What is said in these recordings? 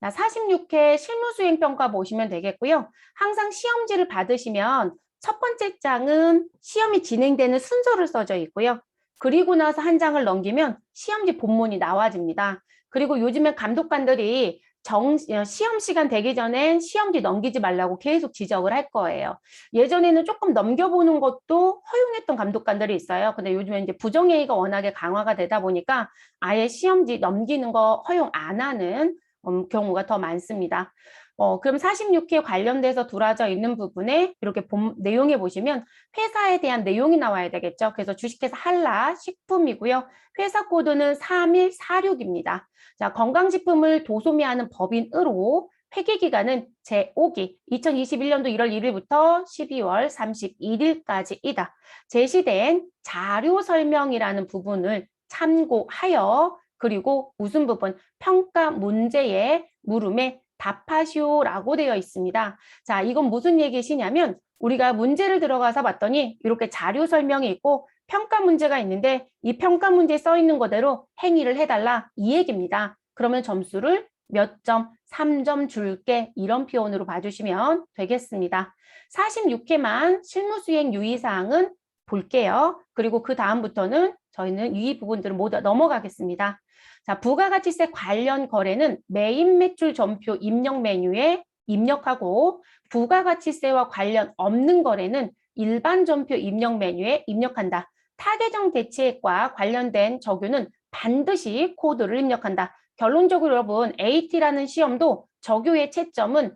자, 46회 실무수행평가 보시면 되겠고요. 항상 시험지를 받으시면 첫 번째 장은 시험이 진행되는 순서를 써져 있고요. 그리고 나서 한 장을 넘기면 시험지 본문이 나와집니다. 그리고 요즘에 감독관들이 시험 시간 되기 전에 시험지 넘기지 말라고 계속 지적을 할 거예요. 예전에는 조금 넘겨보는 것도 허용했던 감독관들이 있어요. 근데 요즘에 이제 부정행위가 워낙에 강화가 되다 보니까 아예 시험지 넘기는 거 허용 안 하는 경우가 더 많습니다. 그럼 46회 관련돼서 두라져 있는 부분에 이렇게 내용에 보시면 회사에 대한 내용이 나와야 되겠죠. 그래서 주식회사 한라 식품이고요. 회사 코드는 3146입니다. 자, 건강식품을 도소매하는 법인으로 폐기기간은 제5기 2021년도 1월 1일부터 12월 31일까지이다. 제시된 자료 설명이라는 부분을 참고하여 그리고 무슨 부분? 평가 문제의 물음에 답하시오라고 되어 있습니다. 자, 이건 무슨 얘기시냐면 우리가 문제를 들어가서 봤더니 이렇게 자료 설명이 있고 평가 문제가 있는데 이 평가 문제에 써 있는 거대로 행위를 해달라 이 얘기입니다. 그러면 점수를 몇 점, 3점 줄게 이런 표현으로 봐주시면 되겠습니다. 46회만 실무수행 유의사항은 볼게요. 그리고 그 다음부터는 저희는 이 부분들을 모두 넘어가겠습니다. 자, 부가가치세 관련 거래는 메인 매출 전표 입력 메뉴에 입력하고 부가가치세와 관련 없는 거래는 일반 전표 입력 메뉴에 입력한다. 타계정 대체액과 관련된 적유는 반드시 코드를 입력한다. 결론적으로 여러분 AT라는 시험도 적유의 채점은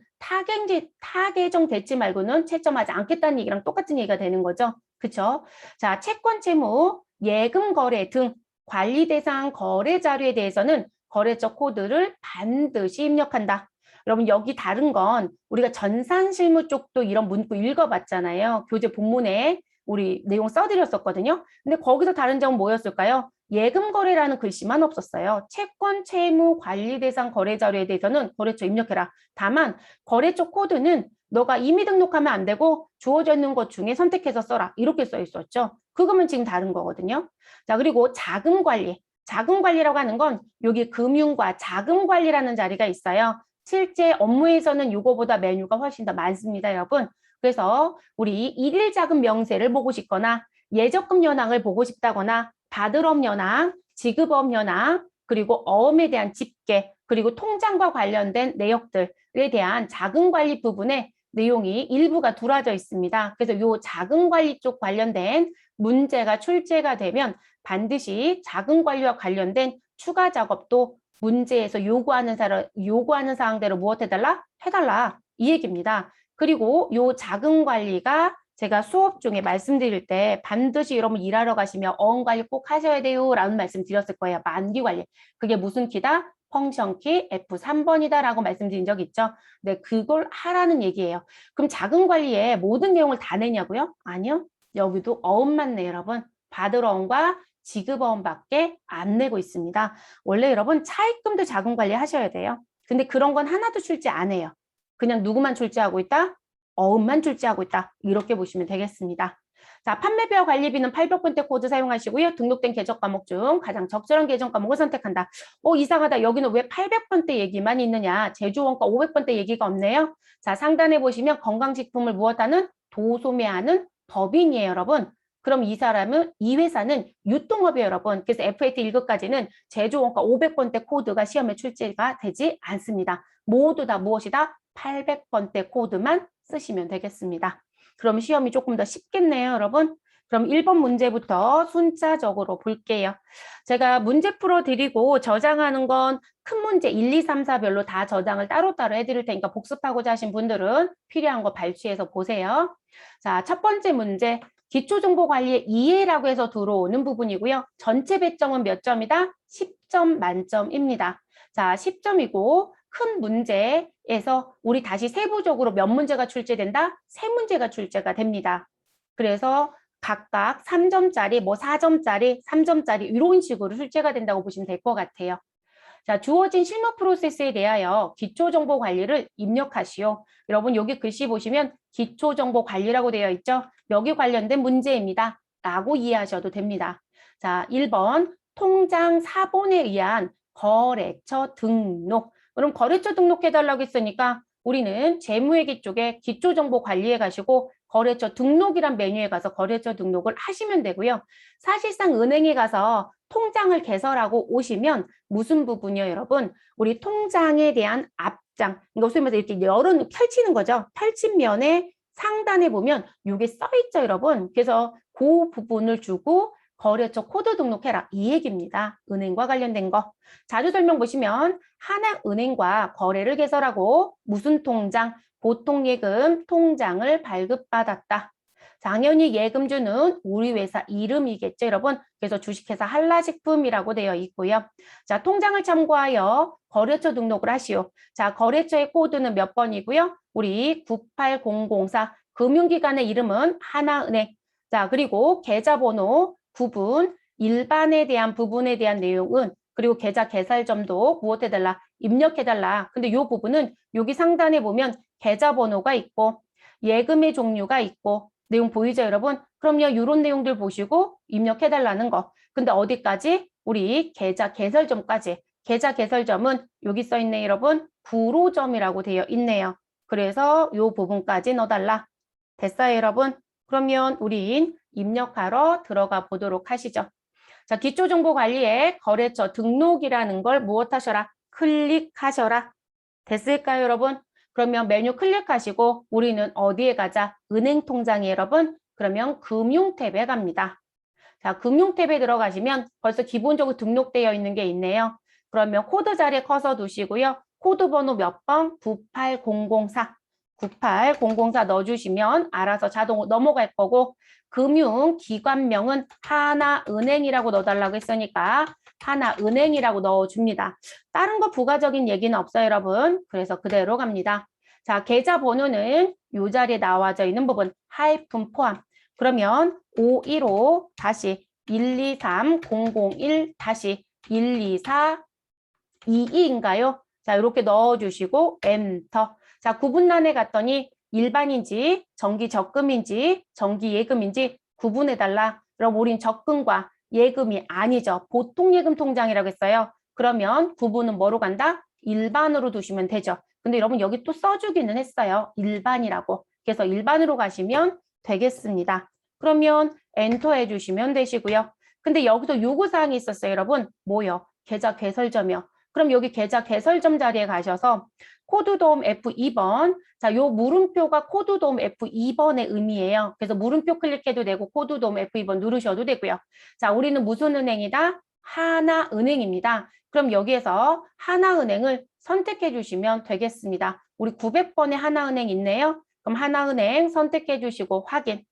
타계정 대체 말고는 채점하지 않겠다는 얘기랑 똑같은 얘기가 되는 거죠. 그렇죠? 자, 채권 채무, 예금 거래 등 관리 대상 거래 자료에 대해서는 거래처 코드를 반드시 입력한다. 여러분 여기 다른 건 우리가 전산실무 쪽도 이런 문구 읽어봤잖아요. 교재 본문에 우리 내용 써드렸었거든요. 근데 거기서 다른 점은 뭐였을까요? 예금 거래라는 글씨만 없었어요. 채권, 채무, 관리 대상 거래 자료에 대해서는 거래처 입력해라. 다만 거래처 코드는 너가 임의 등록하면 안 되고 주어져 있는 것 중에 선택해서 써라. 이렇게 써 있었죠. 그거면 지금 다른 거거든요. 자, 그리고 자금 관리. 자금 관리라고 하는 건 여기 금융과 자금 관리라는 자리가 있어요. 실제 업무에서는 이거보다 메뉴가 훨씬 더 많습니다, 여러분. 그래서 우리 일일 자금 명세를 보고 싶거나 예적금 현황을 보고 싶다거나 받을업 현황, 지급업 현황, 그리고 어음에 대한 집계, 그리고 통장과 관련된 내역들에 대한 자금 관리 부분에 내용이 일부가 두라져 있습니다. 그래서 이 자금 관리 쪽 관련된 문제가 출제가 되면 반드시 자금 관리와 관련된 추가 작업도 문제에서 요구하는 사항대로 무엇 해달라? 해달라. 이 얘기입니다. 그리고 요 자금 관리가 제가 수업 중에 말씀드릴 때 반드시 여러분 일하러 가시면 어음 관리 꼭 하셔야 돼요 라는 말씀 드렸을 거예요. 만기 관리. 그게 무슨 키다? 펑션 키 F3번이다 라고 말씀드린 적 있죠. 네, 그걸 하라는 얘기예요. 그럼 자금 관리에 모든 내용을 다 내냐고요? 아니요. 여기도 어음만 내요, 여러분. 받을 어음과 지급 어음밖에 안 내고 있습니다. 원래 여러분 차입금도 자금 관리 하셔야 돼요. 근데 그런 건 하나도 출제 안 해요. 그냥 누구만 출제하고 있다? 어음만 출제하고 있다. 이렇게 보시면 되겠습니다. 자, 판매비와 관리비는 800번대 코드 사용하시고요. 등록된 계정 과목 중 가장 적절한 계정 과목을 선택한다. 이상하다. 여기는 왜 800번대 얘기만 있느냐. 제조원가 500번대 얘기가 없네요. 자, 상단에 보시면 건강식품을 무엇하는? 도소매하는 법인이에요, 여러분. 그럼 이 회사는 유통업이에요, 여러분. 그래서 FAT 1급까지는 제조원가 500번대 코드가 시험에 출제가 되지 않습니다. 모두 다 무엇이다? 800번대 코드만 쓰시면 되겠습니다. 그럼 시험이 조금 더 쉽겠네요, 여러분. 그럼 1번 문제부터 순차적으로 볼게요. 제가 문제 풀어드리고 저장하는 건 큰 문제 1, 2, 3, 4별로 다 저장을 따로따로 해드릴 테니까 복습하고자 하신 분들은 필요한 거 발췌해서 보세요. 자, 첫 번째 문제. 기초정보관리의 이해라고 해서 들어오는 부분이고요. 전체 배점은 몇 점이다? 10점 만점입니다. 자, 10점이고 큰 문제에서 우리 다시 세부적으로 몇 문제가 출제된다? 세 문제가 출제가 됩니다. 그래서 각각 3점짜리, 4점짜리, 3점짜리 이런 식으로 출제가 된다고 보시면 될 것 같아요. 자, 주어진 실무 프로세스에 대하여 기초정보 관리를 입력하시오. 여러분 여기 글씨 보시면 기초정보 관리라고 되어 있죠. 여기 관련된 문제입니다. 라고 이해하셔도 됩니다. 자, 1번 통장 사본에 의한 거래처 등록. 그럼 거래처 등록해달라고 했으니까 우리는 재무회계 쪽에 기초정보관리에 가시고 거래처 등록이란 메뉴에 가서 거래처 등록을 하시면 되고요. 사실상 은행에 가서 통장을 개설하고 오시면 무슨 부분이요, 여러분? 우리 통장에 대한 앞장, 그러니까 소위 말해서 이렇게 펼치는 거죠. 펼친 면에 상단에 보면 이게 써 있죠, 여러분. 그래서 그 부분을 주고 거래처 코드 등록해라 이 얘기입니다. 은행과 관련된 거. 자료 설명 보시면 하나은행과 거래를 개설하고 무슨 통장, 보통예금 통장을 발급받았다. 당연히 예금주는 우리 회사 이름이겠죠, 여러분. 그래서 주식회사 한라식품이라고 되어 있고요. 자, 통장을 참고하여 거래처 등록을 하시오. 자, 거래처의 코드는 몇 번이고요? 우리 98004 금융기관의 이름은 하나은행. 자, 그리고 계좌번호 부분, 일반에 대한 부분에 대한 내용은 그리고 계좌 개설점도 무엇해달라? 입력해달라. 근데 이 부분은 여기 상단에 보면 계좌번호가 있고 예금의 종류가 있고 내용 보이죠, 여러분? 그럼요, 이런 내용들 보시고 입력해달라는 거. 근데 어디까지? 우리 계좌 개설점까지. 계좌 개설점은 여기 써있네, 여러분. 불호점이라고 되어 있네요. 그래서 이 부분까지 넣어달라. 됐어요, 여러분? 그러면 우린 입력하러 들어가 보도록 하시죠. 자, 기초정보관리에 거래처 등록이라는 걸 무엇하셔라? 클릭하셔라. 됐을까요, 여러분? 그러면 메뉴 클릭하시고 우리는 어디에 가자? 은행 통장에 여러분. 그러면 금융 탭에 갑니다. 자, 금융 탭에 들어가시면 벌써 기본적으로 등록되어 있는 게 있네요. 그러면 코드 자리에 커서 두시고요. 코드 번호 몇 번? 98004. 98004 넣어주시면 알아서 자동으로 넘어갈 거고 금융기관명은 하나은행이라고 넣어달라고 했으니까 하나은행이라고 넣어줍니다. 다른 거 부가적인 얘기는 없어요, 여러분. 그래서 그대로 갑니다. 자, 계좌번호는 이 자리에 나와져 있는 부분 하이픈 포함. 그러면 515 다시 123001 다시 12422인가요? 자, 이렇게 넣어주시고 엔터. 자, 구분란에 갔더니 일반인지 정기 적금인지 정기 예금인지 구분해달라. 그럼 우린 적금과 예금이 아니죠. 보통 예금 통장이라고 했어요. 그러면 구분은 뭐로 간다? 일반으로 두시면 되죠. 근데 여러분 여기 또 써주기는 했어요. 일반이라고. 그래서 일반으로 가시면 되겠습니다. 그러면 엔터 해주시면 되시고요. 근데 여기서 요구사항이 있었어요, 여러분. 뭐요? 계좌 개설점이요. 그럼 여기 계좌 개설점 자리에 가셔서 코드 도움 F2번. 자, 요 물음표가 코드 도움 F2번의 의미예요. 그래서 물음표 클릭해도 되고 코드 도움 F2번 누르셔도 되고요. 자, 우리는 무슨 은행이다? 하나은행입니다. 그럼 여기에서 하나은행을 선택해 주시면 되겠습니다. 우리 900번에 하나은행 있네요. 그럼 하나은행 선택해 주시고 확인.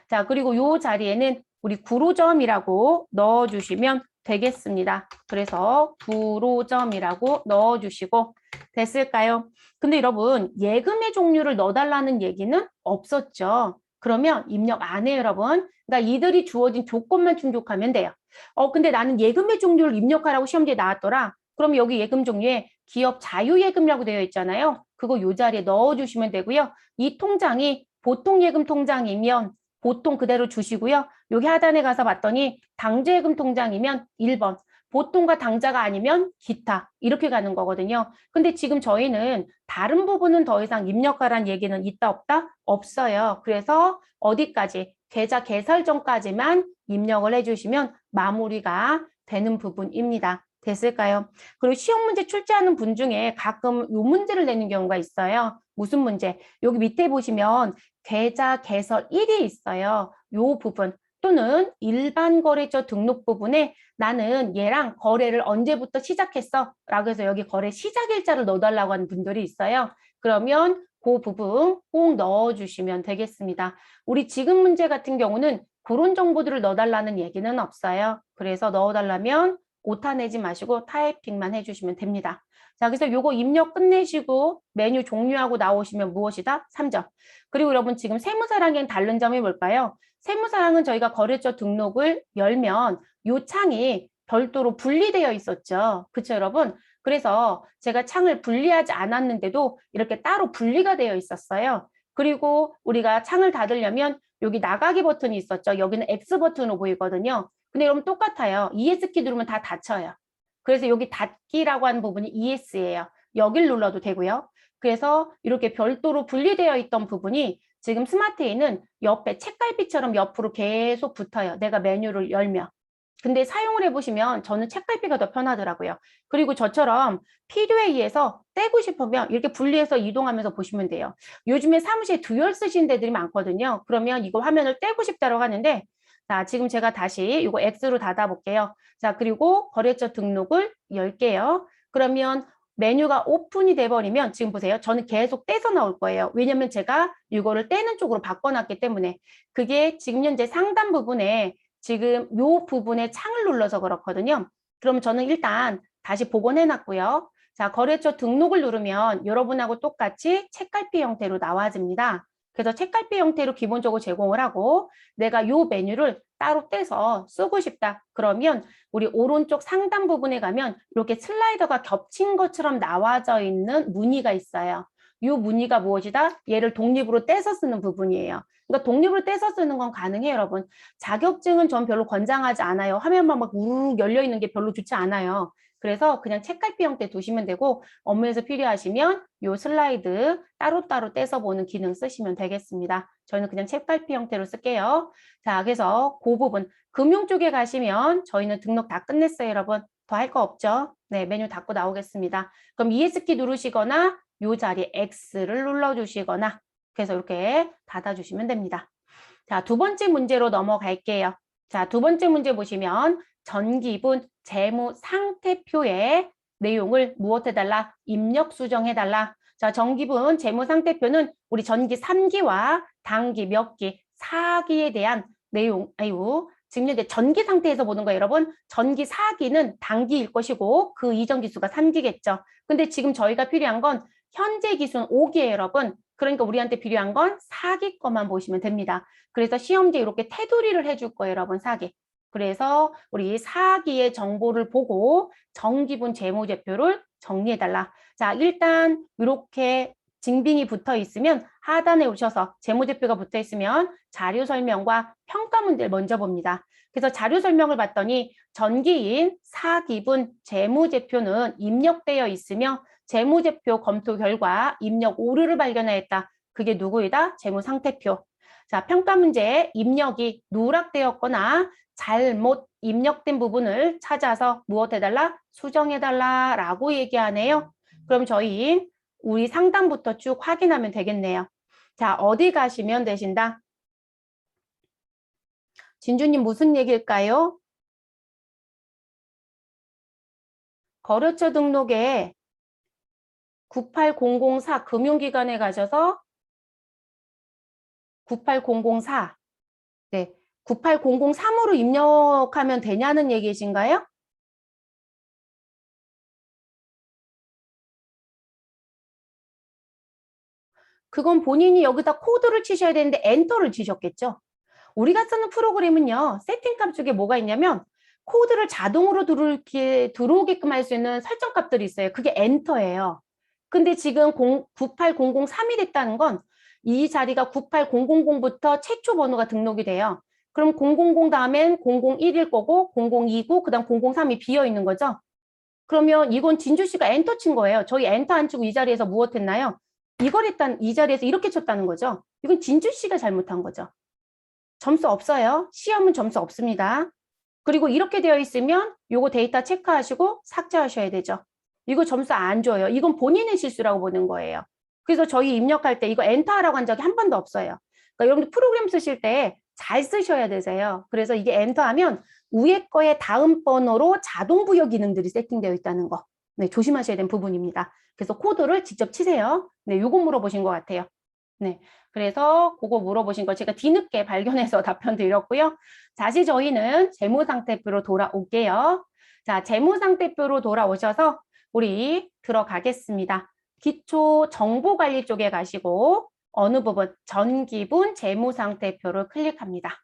자, 그리고 요 자리에는 우리 구로점이라고 넣어주시면 되겠습니다. 그래서 구로점이라고 넣어주시고 됐을까요? 근데 여러분 예금의 종류를 넣어달라는 얘기는 없었죠. 그러면 입력 안 해요, 여러분. 그러니까 이들이 주어진 조건만 충족하면 돼요. 근데 나는 예금의 종류를 입력하라고 시험지에 나왔더라. 그럼 여기 예금 종류에 기업 자유예금이라고 되어 있잖아요. 그거 요 자리에 넣어주시면 되고요. 이 통장이 보통 예금 통장이면 보통 그대로 주시고요. 여기 하단에 가서 봤더니 당좌예금 통장이면 1번, 보통과 당좌가 아니면 기타 이렇게 가는 거거든요. 근데 지금 저희는 다른 부분은 더 이상 입력하라는 얘기는 있다 없다? 없어요. 그래서 어디까지? 계좌 개설 전까지만 입력을 해주시면 마무리가 되는 부분입니다. 됐을까요? 그리고 시험 문제 출제하는 분 중에 가끔 이 문제를 내는 경우가 있어요. 무슨 문제? 여기 밑에 보시면 계좌 개설 1이 있어요. 이 부분 또는 일반 거래처 등록 부분에 나는 얘랑 거래를 언제부터 시작했어? 라고 해서 여기 거래 시작일자를 넣어달라고 하는 분들이 있어요. 그러면 그 부분 꼭 넣어주시면 되겠습니다. 우리 지금 문제 같은 경우는 그런 정보들을 넣어달라는 얘기는 없어요. 그래서 넣어달라면 오타 내지 마시고 타이핑만 해주시면 됩니다. 자, 그래서 요거 입력 끝내시고 메뉴 종료하고 나오시면 무엇이다? 3점. 그리고 여러분 지금 세무사랑에는 다른 점이 뭘까요? 세무사랑은 저희가 거래처 등록을 열면 요 창이 별도로 분리되어 있었죠. 그렇죠, 여러분? 그래서 제가 창을 분리하지 않았는데도 이렇게 따로 분리가 되어 있었어요. 그리고 우리가 창을 닫으려면 여기 나가기 버튼이 있었죠. 여기는 X 버튼으로 보이거든요. 근데 여러분 똑같아요. ES키 누르면 다 닫혀요. 그래서 여기 닫기라고 하는 부분이 ES예요. 여길 눌러도 되고요. 그래서 이렇게 별도로 분리되어 있던 부분이 지금 스마트에는 옆에 책갈피처럼 옆으로 계속 붙어요. 내가 메뉴를 열면. 근데 사용을 해보시면 저는 책갈피가 더 편하더라고요. 그리고 저처럼 필요에 의해서 떼고 싶으면 이렇게 분리해서 이동하면서 보시면 돼요. 요즘에 사무실에 듀얼 쓰시는 데들이 많거든요. 그러면 이거 화면을 떼고 싶다고 하는데, 자, 지금 제가 다시 이거 X로 닫아볼게요. 자, 그리고 거래처 등록을 열게요. 그러면 메뉴가 오픈이 돼버리면 지금 보세요. 저는 계속 떼서 나올 거예요. 왜냐면 제가 이거를 떼는 쪽으로 바꿔놨기 때문에. 그게 지금 현재 상단 부분에 지금 요 부분에 창을 눌러서 그렇거든요. 그럼 저는 일단 다시 복원해놨고요. 자, 거래처 등록을 누르면 여러분하고 똑같이 책갈피 형태로 나와집니다. 그래서 책갈피 형태로 기본적으로 제공을 하고 내가 요 메뉴를 따로 떼서 쓰고 싶다. 그러면 우리 오른쪽 상단 부분에 가면 이렇게 슬라이더가 겹친 것처럼 나와져 있는 무늬가 있어요. 이 무늬가 무엇이다? 얘를 독립으로 떼서 쓰는 부분이에요. 그러니까 독립으로 떼서 쓰는 건 가능해요, 여러분. 자격증은 전 별로 권장하지 않아요. 화면만 막 우르르 열려 있는 게 별로 좋지 않아요. 그래서 그냥 책갈피 형태 두시면 되고 업무에서 필요하시면 요 슬라이드 따로따로 떼서 보는 기능 쓰시면 되겠습니다. 저는 그냥 책갈피 형태로 쓸게요. 자, 그래서 그 부분 금융 쪽에 가시면 저희는 등록 다 끝냈어요, 여러분. 더 할 거 없죠? 네, 메뉴 닫고 나오겠습니다. 그럼 ES키 누르시거나 요 자리에 X를 눌러주시거나 그래서 이렇게 닫아주시면 됩니다. 자, 두 번째 문제로 넘어갈게요. 자, 두 번째 문제 보시면 전기분 재무 상태표의 내용을 무엇해달라? 입력 수정해달라. 자, 전기분 재무 상태표는 우리 전기 3기와 단기 몇 기, 4기에 대한 내용, 지금 현재 전기 상태에서 보는 거예요, 여러분. 전기 4기는 단기일 것이고 그 이전 기수가 3기겠죠. 근데 지금 저희가 필요한 건 현재 기수는 5기예요, 여러분. 그러니까 우리한테 필요한 건 4기 것만 보시면 됩니다. 그래서 시험지에 이렇게 테두리를 해줄 거예요, 여러분, 4기. 그래서 우리 4기의 정보를 보고 정기분 재무제표를 정리해달라. 자, 일단 이렇게 징빙이 붙어 있으면 하단에 오셔서 재무제표가 붙어 있으면 자료 설명과 평가 문제를 먼저 봅니다. 그래서 자료 설명을 봤더니 전기인 4기분 재무제표는 입력되어 있으며 재무제표 검토 결과 입력 오류를 발견하였다. 그게 누구이다? 재무상태표. 자, 평가 문제에 입력이 누락되었거나 잘못 입력된 부분을 찾아서 무엇 해달라? 수정해달라 라고 얘기하네요. 그럼 저희 우리 상단부터 쭉 확인하면 되겠네요. 자, 어디 가시면 되신다? 진주님 무슨 얘기일까요? 거래처 등록에 98004 금융기관에 가셔서 98004 네, 98003으로 입력하면 되냐는 얘기이신가요? 그건 본인이 여기다 코드를 치셔야 되는데 엔터를 치셨겠죠? 우리가 쓰는 프로그램은요. 세팅값 중에 뭐가 있냐면 코드를 자동으로 들어오게끔 할 수 있는 설정값들이 있어요. 그게 엔터예요. 근데 지금 98003이 됐다는 건 이 자리가 98000부터 최초 번호가 등록이 돼요. 그럼 000 다음엔 001일 거고 0029 그다음 003이 비어 있는 거죠. 그러면 이건 진주 씨가 엔터 친 거예요. 저희 엔터 안 치고 이 자리에서 무엇 했나요? 이걸 했단 이 자리에서 이렇게 쳤다는 거죠. 이건 진주 씨가 잘못한 거죠. 점수 없어요. 시험은 점수 없습니다. 그리고 이렇게 되어 있으면 요거 데이터 체크하시고 삭제하셔야 되죠. 이거 점수 안 줘요. 이건 본인의 실수라고 보는 거예요. 그래서 저희 입력할 때 이거 엔터하라고 한 적이 한 번도 없어요. 그러니까 여러분들 프로그램 쓰실 때 잘 쓰셔야 되세요. 그래서 이게 엔터하면 위에 거에 다음 번호로 자동 부여 기능들이 세팅되어 있다는 거. 네, 조심하셔야 되는 부분입니다. 그래서 코드를 직접 치세요. 네, 요거 물어보신 것 같아요. 네, 그래서 그거 물어보신 거 제가 뒤늦게 발견해서 답변 드렸고요. 다시 저희는 재무상태표로 돌아올게요. 자, 재무상태표로 돌아오셔서 우리 들어가겠습니다. 기초 정보관리 쪽에 가시고 어느 부분? 전기분 재무상태표를 클릭합니다.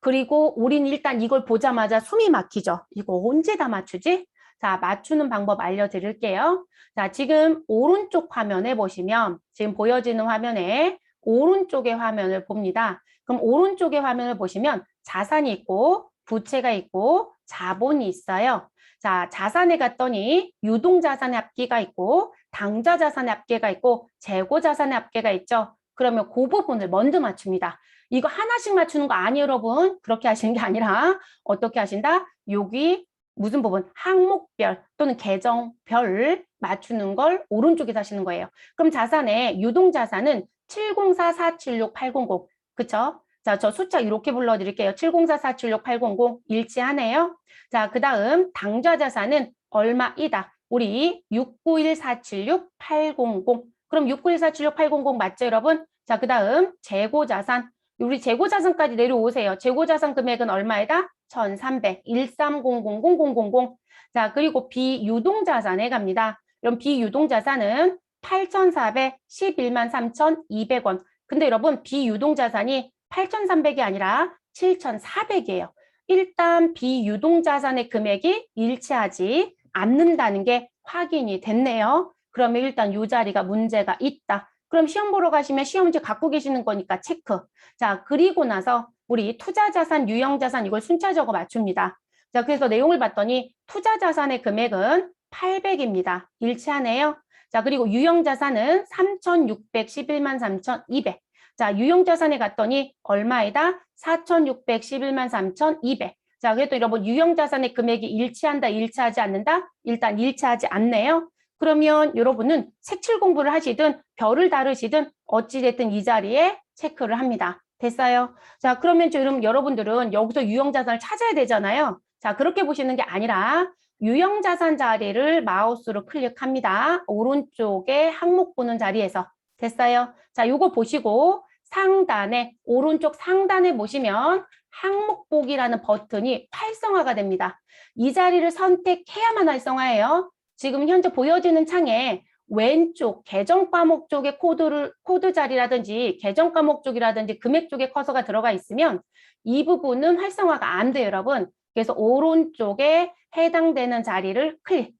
그리고 우린 일단 이걸 보자마자 숨이 막히죠. 이거 언제 다 맞추지? 자, 맞추는 방법 알려드릴게요. 자, 지금 오른쪽 화면에 보시면 지금 보여지는 화면에 오른쪽의 화면을 봅니다. 그럼 오른쪽의 화면을 보시면 자산이 있고 부채가 있고 자본이 있어요. 자, 자산에 갔더니 유동자산의 합계가 있고 당좌자산의 합계가 있고 재고자산의 합계가 있죠. 그러면 그 부분을 먼저 맞춥니다. 이거 하나씩 맞추는 거 아니에요, 여러분. 그렇게 하시는 게 아니라 어떻게 하신다? 여기 무슨 부분? 항목별 또는 계정별 맞추는 걸 오른쪽에서 하시는 거예요. 그럼 자산의 유동자산은 704-476-800. 그쵸? 자, 저 숫자 이렇게 불러드릴게요. 704-476-800 일치하네요. 자, 그 다음 당좌자산은 얼마이다? 우리 691-476-800. 그럼 691-476-800 맞죠, 여러분? 자, 그 다음 재고자산. 우리 재고자산까지 내려오세요. 재고자산 금액은 얼마이다? 1,300, 130000000. 자, 그리고 비유동자산에 갑니다. 그럼 비유동자산은 8,411만 3,200원. 근데 여러분, 비유동자산이 8,300이 아니라 7,400이에요. 일단 비유동자산의 금액이 일치하지 않는다는 게 확인이 됐네요. 그러면 일단 이 자리가 문제가 있다. 그럼 시험 보러 가시면 시험지 갖고 계시는 거니까 체크. 자, 그리고 나서 우리 투자자산, 유형자산 이걸 순차적으로 맞춥니다. 자, 그래서 내용을 봤더니 투자자산의 금액은 800입니다. 일치하네요. 자, 그리고 유형자산은 3,611만 3,200. 자, 유형자산에 갔더니 얼마이다? 4,611만 3,200. 자, 그래도 여러분 유형자산의 금액이 일치한다, 일치하지 않는다? 일단 일치하지 않네요. 그러면 여러분은 색칠 공부를 하시든 별을 다루시든 어찌됐든 이 자리에 체크를 합니다. 됐어요? 자, 그러면 지금 여러분들은 여기서 유형자산을 찾아야 되잖아요. 자, 그렇게 보시는 게 아니라 유형자산 자리를 마우스로 클릭합니다. 오른쪽에 항목 보는 자리에서. 됐어요? 자, 요거 보시고 상단에, 오른쪽 상단에 보시면 항목 보기라는 버튼이 활성화가 됩니다. 이 자리를 선택해야만 활성화해요. 지금 현재 보여지는 창에 왼쪽 계정 과목 쪽에 코드 자리라든지 계정 과목 쪽이라든지 금액 쪽에 커서가 들어가 있으면 이 부분은 활성화가 안 돼요, 여러분. 그래서 오른쪽에 해당되는 자리를 클릭.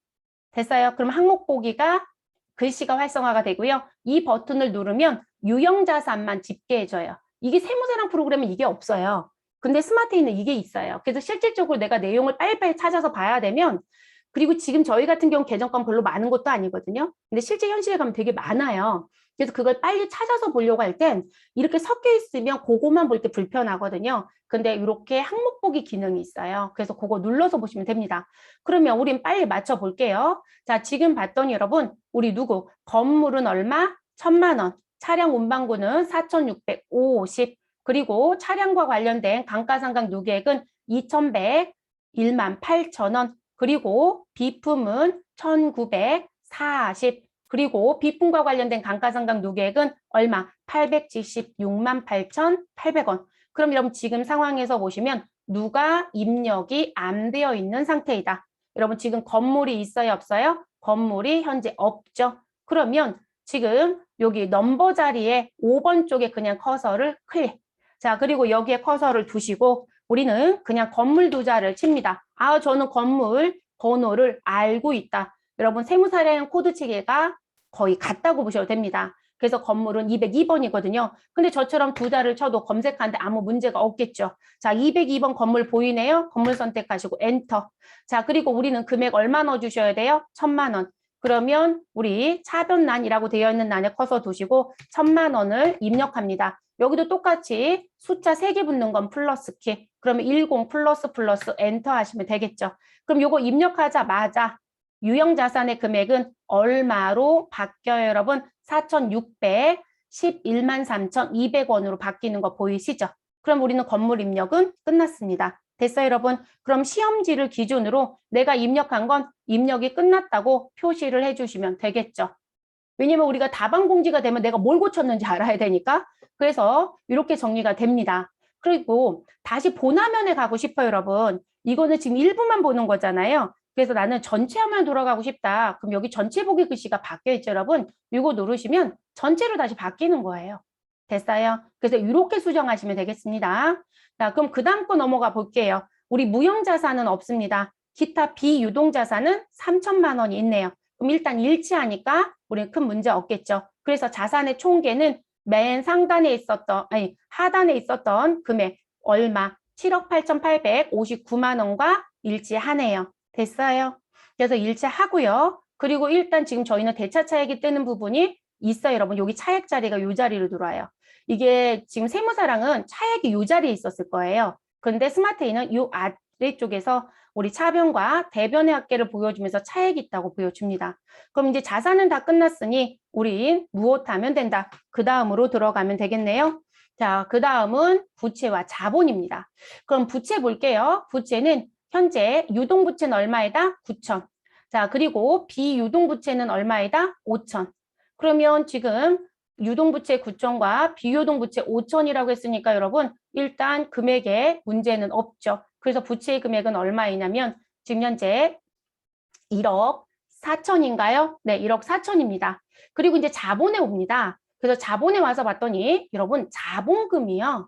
됐어요? 그럼 항목 보기가 글씨가 활성화가 되고요. 이 버튼을 누르면 유형자산만 집계해줘요. 이게 세무사랑 프로그램은 이게 없어요. 근데 스마트에는 이게 있어요. 그래서 실질적으로 내가 내용을 빨리빨리 찾아서 봐야 되면 그리고 지금 저희 같은 경우 계정권 별로 많은 것도 아니거든요. 근데 실제 현실에 가면 되게 많아요. 그래서 그걸 빨리 찾아서 보려고 할 땐 이렇게 섞여 있으면 그거만 볼 때 불편하거든요. 근데 이렇게 항목 보기 기능이 있어요. 그래서 그거 눌러서 보시면 됩니다. 그러면 우린 빨리 맞춰 볼게요. 자, 지금 봤더니 여러분, 우리 누구? 건물은 얼마? 1,000만 원. 차량 운반구는 4,650. 그리고 차량과 관련된 감가상각 누계액은 2,100, 18,000원. 그리고 비품은 1,940. 그리고 비품과 관련된 감가상각 누계액은 얼마? 876만 8,800원. 그럼 여러분 지금 상황에서 보시면 누가 입력이 안 되어 있는 상태이다. 여러분 지금 건물이 있어요, 없어요? 건물이 현재 없죠. 그러면 지금 여기 넘버 자리에 5번 쪽에 그냥 커서를 클릭. 자, 그리고 여기에 커서를 두시고 우리는 그냥 건물 두 자를 칩니다. 아, 저는 건물 번호를 알고 있다. 여러분 세무사례는 코드 체계가 거의 같다고 보셔도 됩니다. 그래서 건물은 202번이거든요. 근데 저처럼 두 자를 쳐도 검색하는데 아무 문제가 없겠죠. 자, 202번 건물 보이네요. 건물 선택하시고 엔터. 자, 그리고 우리는 금액 얼마 넣어주셔야 돼요? 1,000만 원. 그러면 우리 차변란이라고 되어 있는 란에 커서 두시고 1,000만 원을 입력합니다. 여기도 똑같이 숫자 3개 붙는 건 플러스 키. 그러면 10 플러스 엔터 하시면 되겠죠. 그럼 요거 입력하자마자 유형자산의 금액은 얼마로 바뀌어요, 여러분? 4,611만 3,200원으로 바뀌는 거 보이시죠? 그럼 우리는 건물 입력은 끝났습니다. 됐어요, 여러분? 그럼 시험지를 기준으로 내가 입력한 건 입력이 끝났다고 표시를 해주시면 되겠죠. 왜냐면 우리가 다방 공지가 되면 내가 뭘 고쳤는지 알아야 되니까. 그래서 이렇게 정리가 됩니다. 그리고 다시 본화면에 가고 싶어요, 여러분. 이거는 지금 일부만 보는 거잖아요. 그래서 나는 전체 화면 돌아가고 싶다. 그럼 여기 전체 보기 글씨가 바뀌어 있죠, 여러분. 이거 누르시면 전체로 다시 바뀌는 거예요. 됐어요? 그래서 이렇게 수정하시면 되겠습니다. 자, 그럼 그 다음 거 넘어가 볼게요. 우리 무형자산은 없습니다. 기타 비유동자산은 3,000만 원이 있네요. 그럼 일단 일치하니까 우리는 큰 문제 없겠죠. 그래서 자산의 총계는 맨 상단에 있었던, 아니, 하단에 있었던 금액 얼마? 7억 8,859만 원과 일치하네요. 됐어요. 그래서 일체 하고요. 그리고 일단 지금 저희는 대차 차액이 뜨는 부분이 있어요, 여러분. 여기 차액 자리가 이 자리로 들어와요. 이게 지금 세무사랑은 차액이 이 자리에 있었을 거예요. 근데 스마트에는 이 아래쪽에서 우리 차변과 대변의 합계를 보여주면서 차액이 있다고 보여줍니다. 그럼 이제 자산은 다 끝났으니 우리 무엇하면 된다? 그 다음으로 들어가면 되겠네요. 자, 그 다음은 부채와 자본입니다. 그럼 부채 볼게요. 부채는 현재 유동부채는 얼마에다? 9천. 자, 그리고 비유동부채는 얼마에다? 5천. 그러면 지금 유동부채 9천과 비유동부채 5천이라고 했으니까 여러분 일단 금액에 문제는 없죠. 그래서 부채의 금액은 얼마이냐면 지금 현재 1억 4천인가요? 네, 1억 4천입니다. 그리고 이제 자본에 옵니다. 그래서 자본에 와서 봤더니 여러분 자본금이요.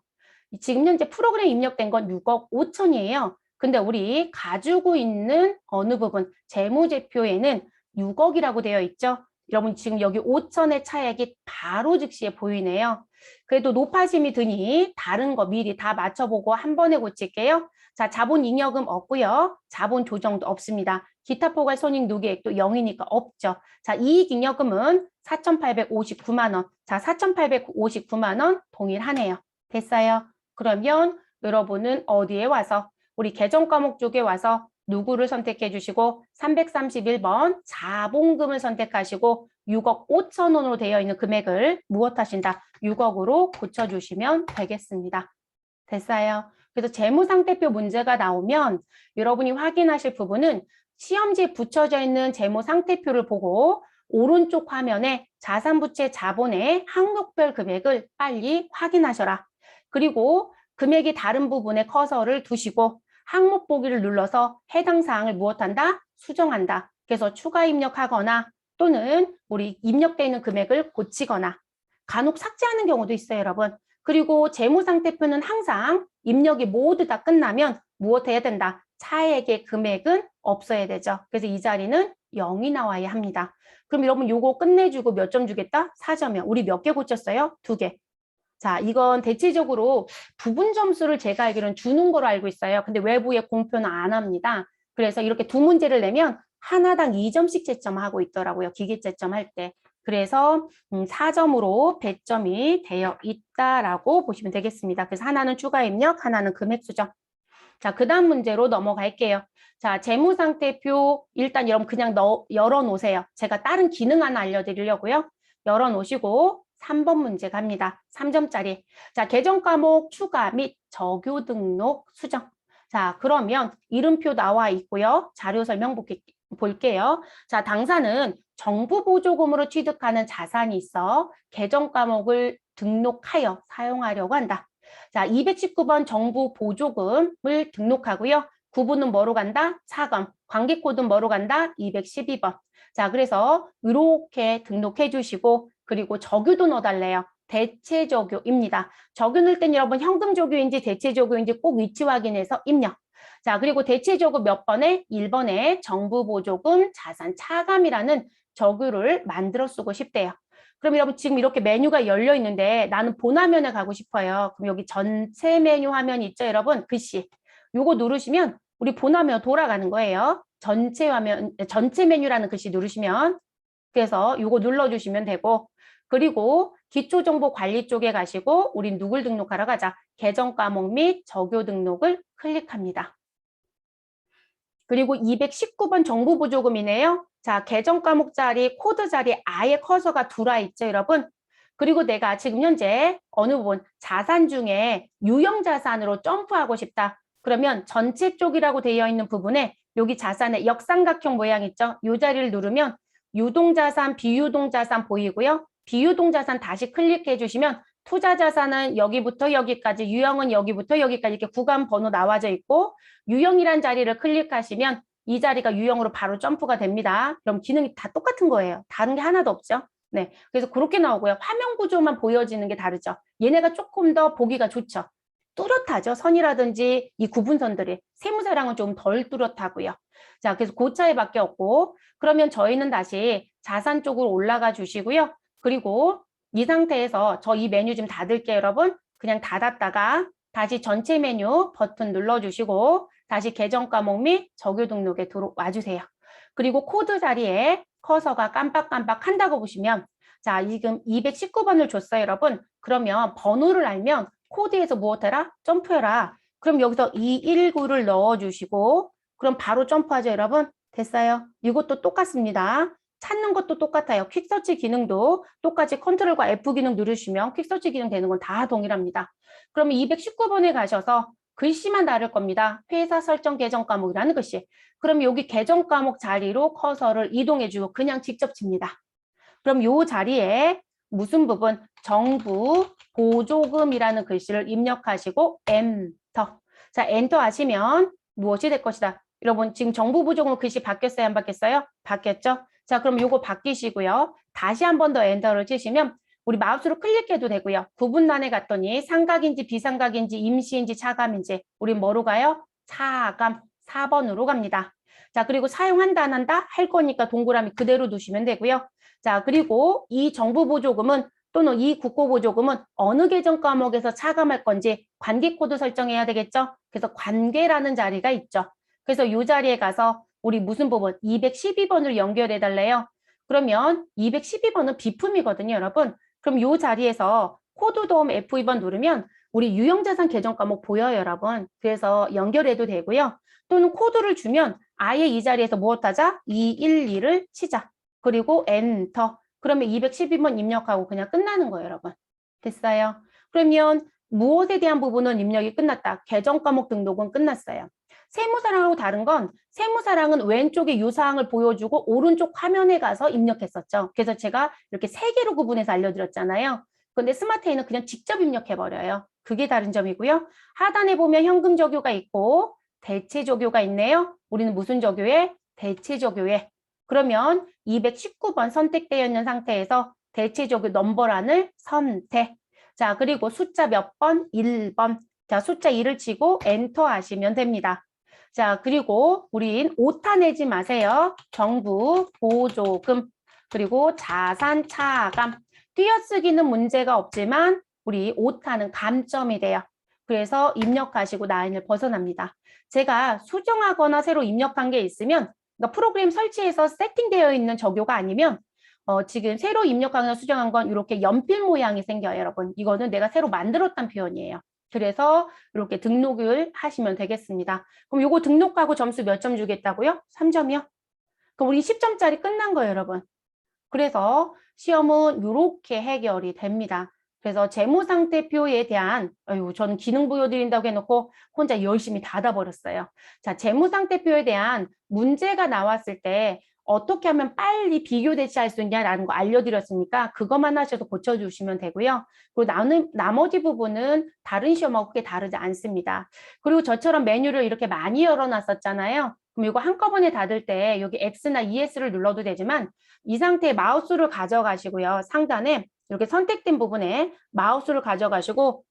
지금 현재 프로그램 입력된 건 6억 5천이에요. 근데 우리 가지고 있는 어느 부분 재무제표에는 6억이라고 되어 있죠. 여러분 지금 여기 5천의 차액이 바로 즉시에 보이네요. 그래도 높아짐이 드니 다른 거 미리 다 맞춰보고 한 번에 고칠게요. 자, 자본 잉여금 없고요. 자본 조정도 없습니다. 기타 포괄 손익 누계액도 0이니까 없죠. 자, 이익 잉여금은 4,859만 원. 자, 4,859만 원 동일하네요. 됐어요. 그러면 여러분은 어디에 와서 우리 계정 과목 쪽에 와서 누구를 선택해 주시고 331번 자본금을 선택하시고 6억 5천 원으로 되어 있는 금액을 무엇 하신다? 6억으로 고쳐주시면 되겠습니다. 됐어요. 그래서 재무상태표 문제가 나오면 여러분이 확인하실 부분은 시험지에 붙여져 있는 재무상태표를 보고 오른쪽 화면에 자산부채 자본의 항목별 금액을 빨리 확인하셔라. 그리고 금액이 다른 부분에 커서를 두시고 항목 보기를 눌러서 해당 사항을 무엇한다? 수정한다. 그래서 추가 입력하거나 또는 우리 입력되어 있는 금액을 고치거나 간혹 삭제하는 경우도 있어요, 여러분. 그리고 재무상태표는 항상 입력이 모두 다 끝나면 무엇 해야 된다? 차액의 금액은 없어야 되죠. 그래서 이 자리는 0이 나와야 합니다. 그럼 여러분 요거 끝내주고 몇 점 주겠다? 4점이요. 우리 몇 개 고쳤어요? 2개. 자, 이건 대체적으로 부분 점수를 제가 알기로는 주는 거로 알고 있어요. 근데 외부에 공표는 안 합니다. 그래서 이렇게 두 문제를 내면 하나당 2점씩 채점하고 있더라고요. 기계 채점할 때. 그래서 4점으로 배점이 되어 있다라고 보시면 되겠습니다. 그래서 하나는 추가 입력, 하나는 금액 수정. 자, 그 다음 문제로 넘어갈게요. 자, 재무상태표 일단 여러분 그냥 열어놓으세요. 제가 다른 기능 하나 알려드리려고요. 열어놓으시고 3번 문제 갑니다. 3점짜리. 자, 계정 과목 추가 및 적요 등록 수정. 자, 그러면 이름표 나와 있고요. 자료 설명 볼게요. 자, 당사는 정부 보조금으로 취득하는 자산이 있어 계정 과목을 등록하여 사용하려고 한다. 자, 219번 정부 보조금을 등록하고요. 구분은 뭐로 간다? 4금. 관계코드는 뭐로 간다? 212번. 자, 그래서 이렇게 등록해 주시고 그리고 적유도 넣어달래요. 대체적유입니다. 적유 넣을 땐 여러분 현금적유인지 대체적유인지 꼭 위치 확인해서 입력. 자, 그리고 대체적유 몇 번에? 1번에 정부보조금 자산 차감이라는 적유를 만들어 쓰고 싶대요. 그럼 여러분 지금 이렇게 메뉴가 열려 있는데 나는 본화면에 가고 싶어요. 그럼 여기 전체 메뉴 화면 있죠, 여러분? 글씨. 요거 누르시면 우리 본화면 돌아가는 거예요. 전체 화면, 전체 메뉴라는 글씨 누르시면 그래서 요거 눌러주시면 되고 그리고 기초정보관리 쪽에 가시고 우린 누굴 등록하러 가자. 계정 과목 및 적요 등록을 클릭합니다. 그리고 219번 정부보조금이네요. 자, 계정 과목 자리, 코드 자리 아예 커서가 들어와 있죠, 여러분? 그리고 내가 지금 현재 어느 부분 자산 중에 유형 자산으로 점프하고 싶다. 그러면 전체 쪽이라고 되어 있는 부분에 여기 자산의 역삼각형 모양 있죠? 이 자리를 누르면 유동자산, 비유동자산 보이고요. 비유동자산 다시 클릭해 주시면 투자자산은 여기부터 여기까지, 유형은 여기부터 여기까지 이렇게 구간 번호 나와져 있고 유형이란 자리를 클릭하시면 이 자리가 유형으로 바로 점프가 됩니다. 그럼 기능이 다 똑같은 거예요. 다른 게 하나도 없죠. 네, 그래서 그렇게 나오고요. 화면 구조만 보여지는 게 다르죠. 얘네가 조금 더 보기가 좋죠. 뚜렷하죠. 선이라든지 이 구분선들이. 세무사랑은 좀 덜 뚜렷하고요. 자, 그래서 고차이밖에 없고 그러면 저희는 다시 자산 쪽으로 올라가 주시고요. 그리고 이 상태에서 저 이 메뉴 좀 닫을게요, 여러분. 그냥 닫았다가 다시 전체 메뉴 버튼 눌러주시고 다시 계정 과목 및 정규 등록에 들어와 주세요. 그리고 코드 자리에 커서가 깜빡깜빡 한다고 보시면 자, 지금 219번을 줬어요, 여러분. 그러면 번호를 알면 코드에서 무엇해라? 점프해라. 그럼 여기서 219를 넣어주시고 그럼 바로 점프하죠, 여러분. 됐어요. 이것도 똑같습니다. 찾는 것도 똑같아요. 퀵서치 기능도 똑같이 컨트롤과 F 기능 누르시면 퀵서치 기능 되는 건 다 동일합니다. 그러면 219번에 가셔서 글씨만 다를 겁니다. 회사 설정 계정 과목이라는 글씨. 그럼 여기 계정 과목 자리로 커서를 이동해주고 그냥 직접 칩니다. 그럼 요 자리에 무슨 부분? 정부 보조금이라는 글씨를 입력하시고 엔터. 자, 엔터 하시면 무엇이 될 것이다? 여러분 지금 정부 보조금 글씨 바뀌었어요? 안 바뀌었어요? 바뀌었죠? 자, 그럼 요거 바뀌시고요. 다시 한 번 더 엔터를 치시면 우리 마우스로 클릭해도 되고요. 구분란에 갔더니 삼각인지 비삼각인지 임시인지 차감인지 우리 뭐로 가요? 차감 4번으로 갑니다. 자, 그리고 사용한다 안 한다? 할 거니까 동그라미 그대로 두시면 되고요. 자, 그리고 이 정부 보조금은 또는 이 국고 보조금은 어느 계정 과목에서 차감할 건지 관계 코드 설정해야 되겠죠? 그래서 관계라는 자리가 있죠. 그래서 이 자리에 가서 우리 무슨 부분? 212번을 연결해 달래요. 그러면 212번은 비품이거든요, 여러분. 그럼 이 자리에서 코드 도움 F2번 누르면 우리 유형자산 계정 과목 보여요, 여러분. 그래서 연결해도 되고요. 또는 코드를 주면 아예 이 자리에서 무엇하자? 212를 치자. 그리고 엔터. 그러면 212번 입력하고 그냥 끝나는 거예요, 여러분. 됐어요? 그러면 무엇에 대한 부분은 입력이 끝났다. 계정 과목 등록은 끝났어요. 세무사랑하고 다른 건 세무사랑은 왼쪽에 이 사항을 보여주고 오른쪽 화면에 가서 입력했었죠. 그래서 제가 이렇게 세 개로 구분해서 알려드렸잖아요. 근데 스마트에는 그냥 직접 입력해버려요. 그게 다른 점이고요. 하단에 보면 현금 적유가 있고 대체 적유가 있네요. 우리는 무슨 적유에? 대체 적유에. 그러면 219번 선택되어 있는 상태에서 대체 적유 넘버란을 선택. 자, 그리고 숫자 몇 번? 1번. 자, 숫자 2를 치고 엔터 하시면 됩니다. 자, 그리고 우린 오타 내지 마세요. 정부 보조금 그리고 자산 차감. 띄어쓰기는 문제가 없지만 우리 오타는 감점이 돼요. 그래서 입력하시고 라인을 벗어납니다. 제가 수정하거나 새로 입력한 게 있으면 그러니까 프로그램 설치해서 세팅되어 있는 적요가 아니면 지금 새로 입력하거나 수정한 건 이렇게 연필 모양이 생겨요, 여러분. 이거는 내가 새로 만들었다는 표현이에요. 그래서 이렇게 등록을 하시면 되겠습니다. 그럼 요거 등록하고 점수 몇 점 주겠다고요? 3점이요? 그럼 우리 10점짜리 끝난 거예요, 여러분. 그래서 시험은 이렇게 해결이 됩니다. 그래서 재무상태표에 대한 저는 기능 보여드린다고 해놓고 혼자 열심히 닫아버렸어요. 자, 재무상태표에 대한 문제가 나왔을 때 어떻게 하면 빨리 비교 대치할 수 있냐라는 거 알려드렸으니까 그것만 하셔도 고쳐주시면 되고요. 그리고 나머지 부분은 다른 시험하고 크게 다르지 않습니다. 그리고 저처럼 메뉴를 이렇게 많이 열어놨었잖아요. 그럼 이거 한꺼번에 닫을 때 여기 X나 ES를 눌러도 되지만 이 상태에 마우스를 가져가시고요. 상단에 이렇게 선택된 부분에 마우스를 가져가시고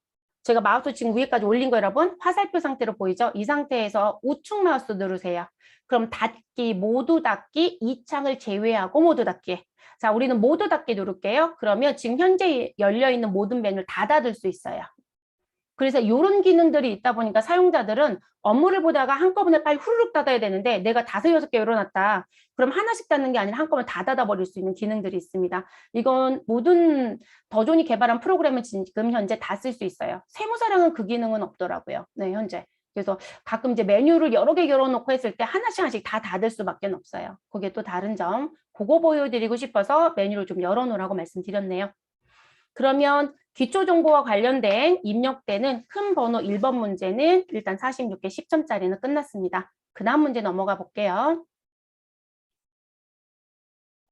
제가 마우스 지금 위에까지 올린 거 여러분 화살표 상태로 보이죠? 이 상태에서 우측 마우스 누르세요. 그럼 닫기, 모두 닫기, 이 창을 제외하고 모두 닫기. 자, 우리는 모두 닫기 누를게요. 그러면 지금 현재 열려있는 모든 메뉴를 다 닫을 수 있어요. 그래서 이런 기능들이 있다 보니까 사용자들은 업무를 보다가 한꺼번에 빨리 후루룩 닫아야 되는데 내가 5, 6개 열어놨다. 그럼 하나씩 닫는 게 아니라 한꺼번에 다 닫아버릴 수 있는 기능들이 있습니다. 이건 모든 더존이 개발한 프로그램은 지금 현재 다 쓸 수 있어요. 세무사랑은 그 기능은 없더라고요. 네, 현재. 그래서 가끔 이제 메뉴를 여러 개 열어놓고 했을 때 하나씩 다 닫을 수밖에 없어요. 그게 또 다른 점. 그거 보여드리고 싶어서 메뉴를 좀 열어놓으라고 말씀드렸네요. 그러면 기초정보와 관련된 입력되는 큰 번호 1번 문제는 일단 46개 10점짜리는 끝났습니다. 그 다음 문제 넘어가 볼게요.